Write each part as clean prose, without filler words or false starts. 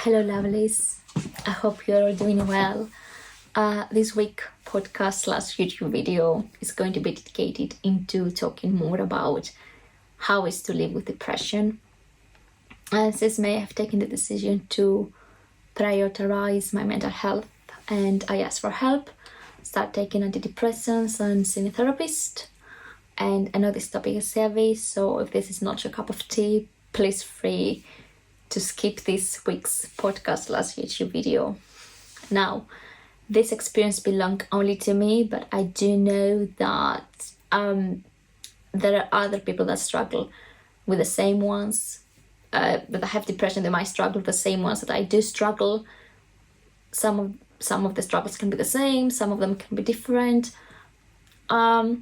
Hello lovelies, I hope you're all doing well. This week podcast / YouTube video is going to be dedicated into talking more about how is to live with depression. Since May, I've taken the decision to prioritize my mental health and I asked for help, start taking antidepressants and seeing a therapist. And I know this topic is heavy, so if this is not your cup of tea, please free to skip this week's podcast / YouTube video. Now, this experience belonged only to me, but I do know that there are other people that struggle with the same ones, that have depression. They might struggle with the same ones that I do struggle. Some of the struggles can be the same, some of them can be different. But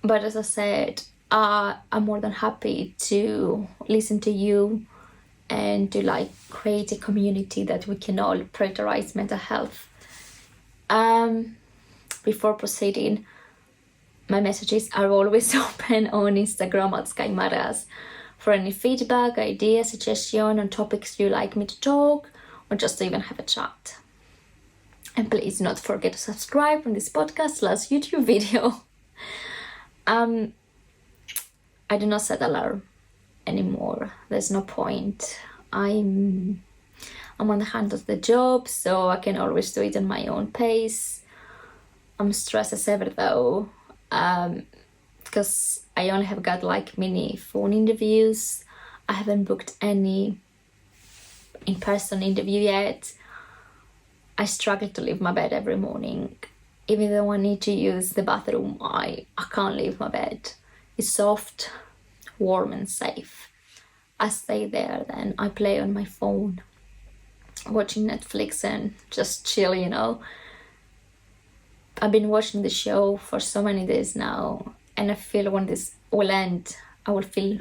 as I said, I'm more than happy to listen to you and to create a community that we can all prioritize mental health. Before proceeding, my messages are always open on Instagram at skymaddas for any feedback, ideas, suggestion on topics you like me to talk or just to even have a chat. And please do not forget to subscribe on this podcast / YouTube video. I do not set alarm anymore. There's no point. I'm on the hand of the job, so I can always do it on my own pace. I'm stressed as ever though, because I only have got mini phone interviews. I haven't booked any in-person interview yet. I struggle to leave my bed every morning. Even though I need to use the bathroom, I can't leave my bed. It's soft, warm and safe. I stay there, then I play on my phone, watching Netflix and just chill, I've been watching the show for so many days now, and I feel when this will end, I will feel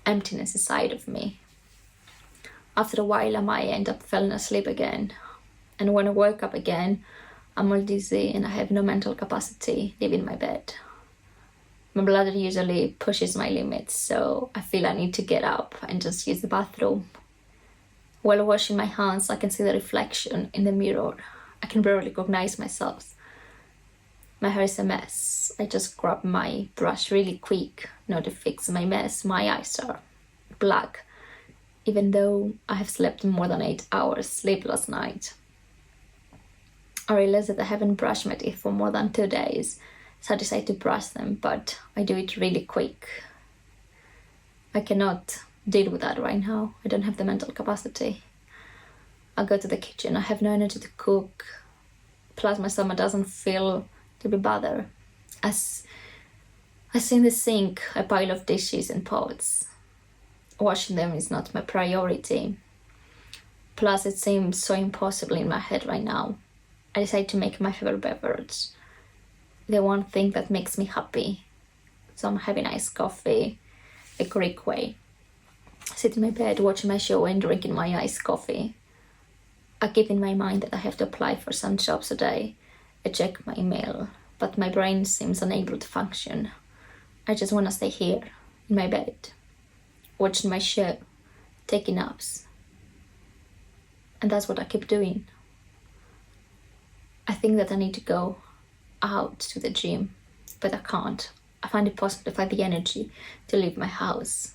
emptiness inside of me. After a while, I might end up falling asleep again. And when I wake up again, I'm all dizzy and I have no mental capacity leaving my bed. My bladder usually pushes my limits, so I feel I need to get up and just use the bathroom. While washing my hands, I can see the reflection in the mirror. I can barely recognize myself. My hair is a mess. I just grab my brush really quick, not to fix my mess. My eyes are black, even though I have slept more than 8 hours sleep last night. I realized that I haven't brushed my teeth for more than 2 days. So I decided to brush them, but I do it really quick. I cannot deal with that right now. I don't have the mental capacity. I go to the kitchen, I have no energy to cook. Plus my stomach doesn't feel to be bothered. As I see in the sink a pile of dishes and pots. Washing them is not my priority. Plus it seems so impossible in my head right now. I decided to make my favorite beverage. The one thing that makes me happy. So I'm having iced coffee, the Greek way. Sit in my bed, watching my show and drinking my iced coffee. I keep in my mind that I have to apply for some jobs today. I check my email, but my brain seems unable to function. I just want to stay here, in my bed, watching my show, taking naps. And that's what I keep doing. I think that I need to go out to the gym, but I can't. I find it possible to find the energy to leave my house.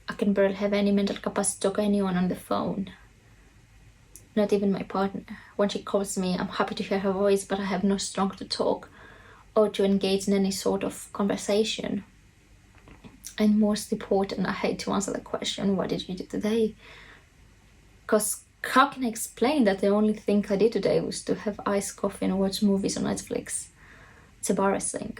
I can barely have any mental capacity to talk to anyone on the phone. Not even my partner. When she calls me, I'm happy to hear her voice, but I have no strength to talk or to engage in any sort of conversation. And most important, I hate to answer the question, what did you do today? Because how can I explain that the only thing I did today was to have iced coffee and watch movies on Netflix? It's embarrassing.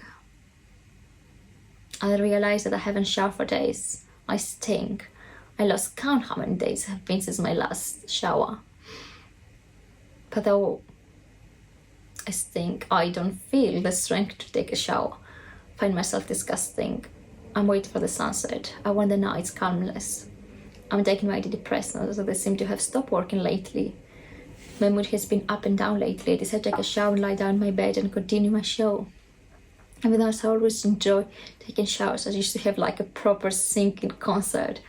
I realized that I haven't showered for days. I stink. I lost count how many days have been since my last shower. But though I stink, I don't feel the strength to take a shower. Find myself disgusting. I'm waiting for the sunset. I want the nights calmless. I'm taking my antidepressants, so they seem to have stopped working lately. My mood has been up and down lately. I decided to take a shower and lie down in my bed and continue my show. Even though I always enjoy taking showers, I used to have a proper singing concert.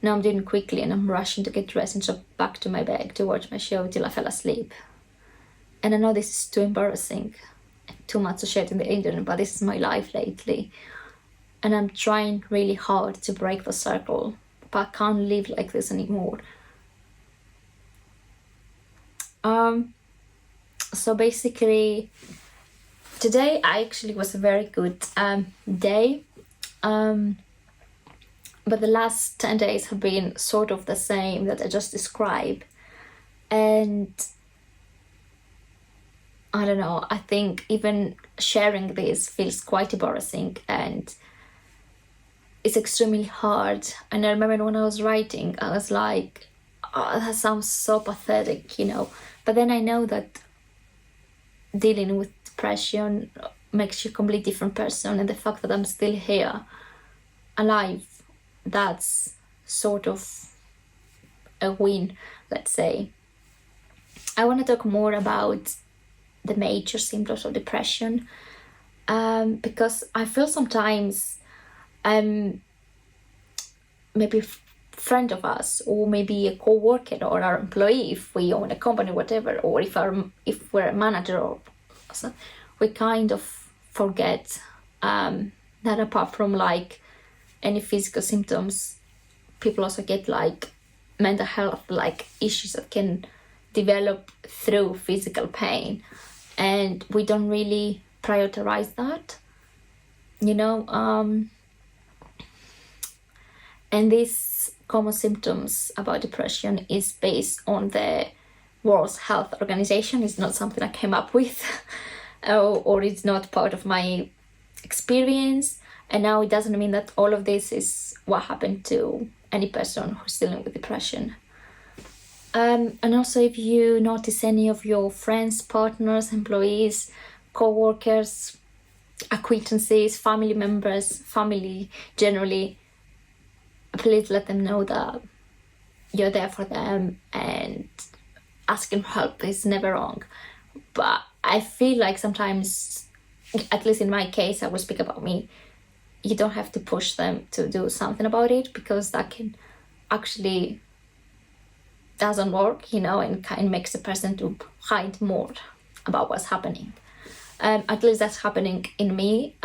Now I'm doing it quickly and I'm rushing to get dressed and jump back to my bed to watch my show till I fell asleep. And I know this is too embarrassing, too much to share in the internet, but this is my life lately. And I'm trying really hard to break the circle, but I can't live like this anymore. So basically, today actually was a very good day. But the last 10 days have been sort of the same that I just described. And I don't know, I think even sharing this feels quite embarrassing and it's extremely hard. And I remember when I was writing, I was like, oh, that sounds so pathetic, you know. But then I know that dealing with depression makes you a completely different person, and the fact that I'm still here, alive, that's sort of a win, let's say. I want to talk more about the major symptoms of depression, because I feel sometimes maybe a friend of us, or maybe a co-worker or our employee, if we own a company, whatever, or if we're a manager or something, we kind of forget that apart from like any physical symptoms, people also get like mental health like issues that can develop through physical pain, and we don't really prioritize that, you know. And these common symptoms about depression is based on the World Health Organization. It's not something I came up with or it's not part of my experience. And now it doesn't mean that all of this is what happened to any person who's dealing with depression. And also, if you notice any of your friends, partners, employees, co-workers, acquaintances, family members, family generally, please let them know that you're there for them, and asking for help is never wrong. But I feel like sometimes, at least in my case, I will speak about me, you don't have to push them to do something about it, because that can actually doesn't work, you know, and kind of makes the person to hide more about what's happening. At least that's happening in me.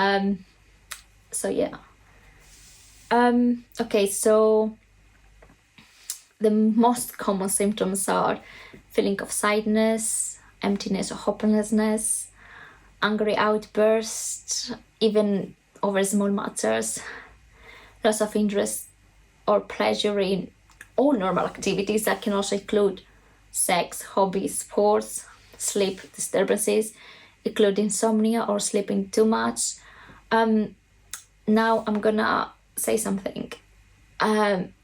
So yeah. Okay, so the most common symptoms are feeling of sadness, emptiness or hopelessness, angry outbursts, even over small matters, loss of interest or pleasure in all normal activities. That can also include sex, hobbies, sports, sleep disturbances, include insomnia or sleeping too much. Now I'm gonna say something.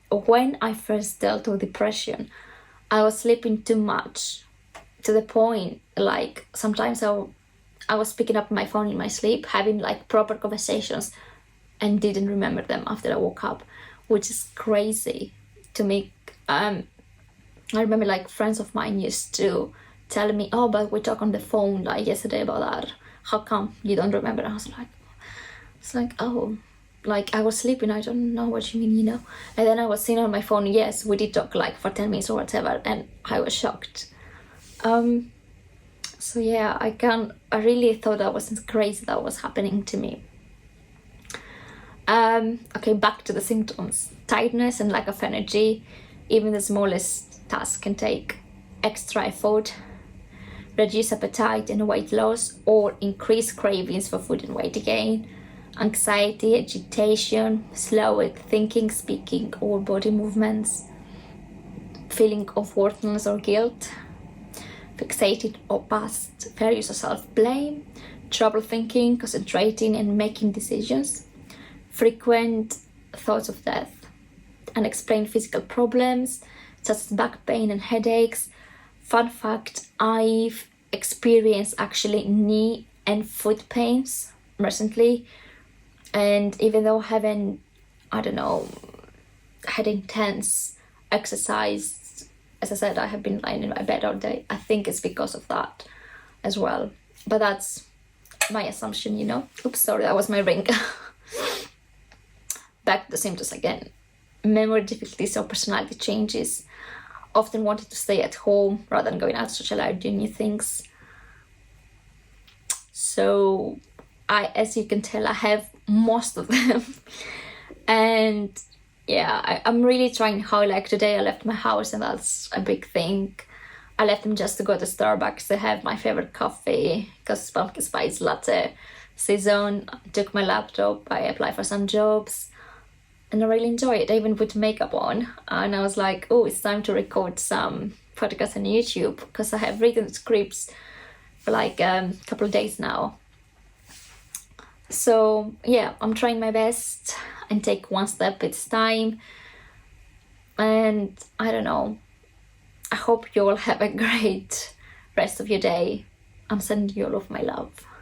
When I first dealt with depression, I was sleeping too much, to the point like sometimes I was picking up my phone in my sleep, having like proper conversations, and didn't remember them after I woke up, which is crazy to me. I remember like friends of mine used to tell me, oh, but we talked on the phone like yesterday about that, how come you don't remember? And I was like, oh, like I was sleeping, I don't know what you mean, you know. And then I was seeing on my phone, yes, we did talk like for 10 minutes or whatever, and I was shocked. So yeah, I really thought that was crazy that was happening to me. Okay, back to the symptoms. Tiredness and lack of energy. Even the smallest task can take extra effort. Reduced appetite and weight loss, or increased cravings for food and weight gain. Anxiety, agitation, slow thinking, speaking, or body movements. Feeling of worthlessness or guilt. Fixated or past values or self-blame. Trouble thinking, concentrating, and making decisions. Frequent thoughts of death. Unexplained physical problems such as back pain and headaches. Fun fact, I've experienced actually knee and foot pains recently, and even though I haven't, had intense exercise, as I said, I have been lying in my bed all day. I think it's because of that as well, but that's my assumption, you know. Oops, sorry, that was my ring. Back to the symptoms again. memory difficulties or personality changes. Often wanted to stay at home rather than going out to socialize, doing new things. So as you can tell, I have most of them. And yeah, I'm really trying hard. Like today I left my house, and that's a big thing. I left them just to go to Starbucks to have my favorite coffee, because it's pumpkin spice latte season. I took my laptop, I applied for some jobs, and I really enjoy it. I even put makeup on, and I was like, oh, it's time to record some podcasts on YouTube, because I have written scripts for like a couple of days now. So yeah, I'm trying my best and take one step at a time. And I don't know, I hope you all have a great rest of your day. I'm sending you all of my love.